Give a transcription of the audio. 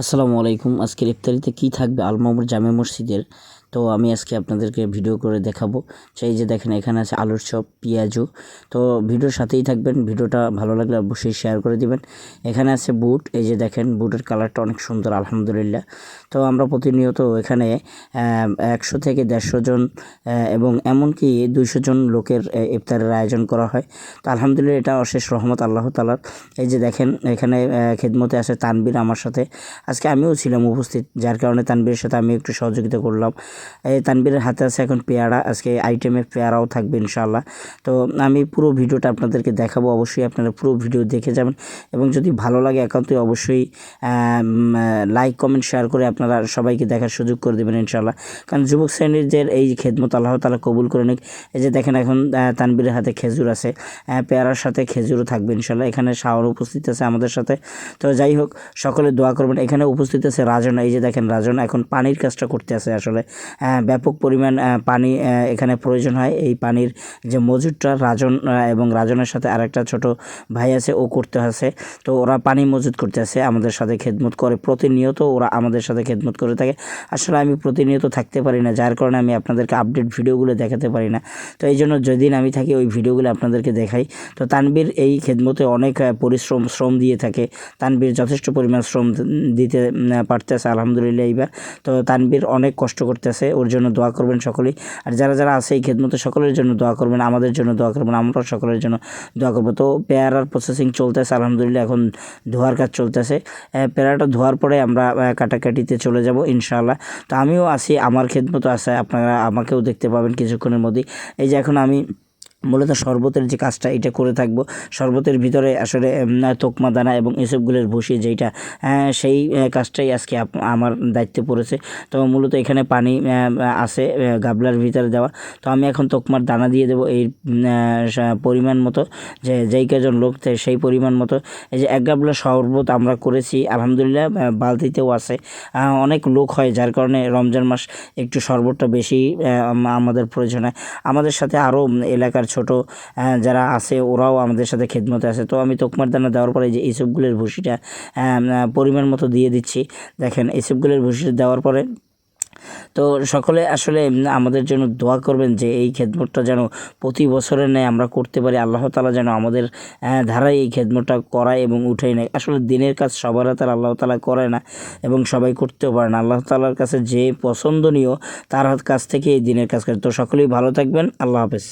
আসসালামু আলাইকুম। আজকের ইফতারিতে কি থাকবে আল-মামুর জামে মসজিদের, তো আমি আজকে আপনাদেরকে ভিডিও করে দেখাবো। সেই যে দেখেন এখানে আছে আলুর চপ, পেঁয়াজু। তো ভিডিওর সাথেই থাকবেন, ভিডিওটা ভালো লাগলে অবশ্যই শেয়ার করে দিবেন। এখানে আছে বুট, এই যে দেখেন বুটের কালারটা অনেক সুন্দর আলহামদুলিল্লাহ। তো আমরা প্রতিনিয়ত এখানে 100 থেকে 150 জন এবং এমনকি 200 জন লোকের ইফতারের আয়োজন করা হয়। তো আলহামদুলিল্লাহ এটা অশেষ রহমত আল্লাহ তাআলার। এই যে দেখেন এখানে খেদমতে আছে তানবীর আমার সাথে। আজকে আমিও ছিলাম উপস্থিত, যার কারণে তানবীরের সাথে আমি একটু সহযোগিতা করলাম। এই তানবীরের হাতে আছে এখন পেয়ারা, আজকে আইটেমে পেয়ারাও থাকবে ইনশাআল্লাহ। তো আমি পুরো ভিডিওটা আপনাদেরকে দেখাবো, অবশ্যই আপনারা পুরো ভিডিও দেখে যাবেন এবং যদি ভালো লাগে একান্তই অবশ্যই লাইক কমেন্ট শেয়ার করে আপনারা সবাইকে দেখার সুযোগ করে দেবেন ইনশাআল্লাহ। কারণ যুবক শ্রেণীর যে এই খেদমত আল্লাহ তাআলা কবুল করে নিক। এই যে দেখেন এখন তানবীরের হাতে খেজুর আছে, পেয়ারার সাথে খেজুরও থাকবে ইনশাআল্লাহ। এখানে শাওন উপস্থিত আছে আমাদের সাথে। তো যাই হোক, সকলে দোয়া করবেন। এখানে উপস্থিত আছে রাজন, এই যে দেখেন রাজন এখন পানির কাজটা করতে আছে। আসলে ব্যাপক পরিমাণ পানি এখানে প্রয়োজন হয়। এই পানির যে মজুদটা রাজন এবং রাজনের সাথে আরেকটা ছোট ভাই আছে, ও করতে আছে। তো ওরা পানি মজুদ করতে আছে, আমাদের সাথে খেদমত করে প্রতিনিয়ত, ওরা আমাদের সাথে খেদমত করে থাকে। আসলে আমি প্রতিনিয়ত থাকতে পারি না, যার কারণে আমি আপনাদেরকে আপডেট ভিডিওগুলো দেখাতে পারি না। তো এই জন্য যেদিন আমি থাকি ওই ভিডিওগুলো আপনাদেরকে দেখাই। তো তানবীর এই খেদমতে অনেক শ্রম দিয়ে থাকে। তানবীর যথেষ্ট পরিমাণ শ্রম দিতে পারতেছে আলহামদুলিল্লাহ এইবার। তো তানবীর অনেক কষ্ট করতেছে, ওর জন্য দোয়া করবেন সকলেই। আর যারা যারা আছে এই খেদমতে সকলের জন্য দোয়া করবেন, আমাদের জন্য দোয়া করবেন, আমরাও সকলের জন্য দোয়া করবো। তো পেয়ারার প্রসেসিং চলতেছে আলহামদুলিল্লাহ, এখন ধোয়ার কাজ চলতেছে। পেয়ারাটা ধোয়ার পরে আমরা কাটাকাটিতে চলে যাব ইনশাআল্লাহ। তো আমিও আছি, আমার খেদমত আছে, আপনারা আমাকেও দেখতে পাবেন কিছুক্ষণের মধ্যেই। এই যে এখন আমি মূলত শরবতের যে কাজটা এটা করে থাকবো। শরবতের ভিতরে আসলে তোকমা দানা এবং এসবগুলোর ভুসি যেইটা, সেই কাজটাই আজকে আমার দায়িত্বে পড়েছে। তো মূলত এখানে পানি আছে গাবলার ভিতরে দেওয়া। তো আমি এখন তোকমার দানা দিয়ে দেবো এই পরিমাণ মতো, যে যেই কজন লোক সেই পরিমাণ মতো। এই যে 1 গাবলা শরবত আমরা করেছি আলহামদুলিল্লাহ, বালতিতেও আছে। অনেক লোক হয়, যার কারণে রমজান মাস একটু শরবতটা বেশি আমাদের প্রয়োজন হয়। আমাদের সাথে আরও এলাকার ছোট যারা আছে ওরাও আমাদের সাথে খেদমতে আছে। তো আমি তোকমার দানা দেওয়ার পরে যে ইসবগুলের ভুসিটা পরিমাণ মতো দিয়ে দিচ্ছি। দেখেন ইসবগুলের ভুসিটা দেওয়ার পরে তো সকলে আসলে আমাদের জন্য দোয়া করবেন যে এই খেদমতটা যেন প্রতি বছরের ন্যায় আমরা করতে পারি। আল্লাহ তাআলা যেন আমাদের ধারায় এই খেদমতটা করায় এবং উঠাই নেয়। আসলে দিনের কাজ সবার হাতে আল্লাহ তাআলা করে না এবং সবাই করতেও পারে না। আল্লাহ তাআলার কাছে যে পছন্দনীয় তার কাছ থেকে এই দিনের কাজ করে। তো সকলেই ভালো থাকবেন। আল্লাহ হাফেজ।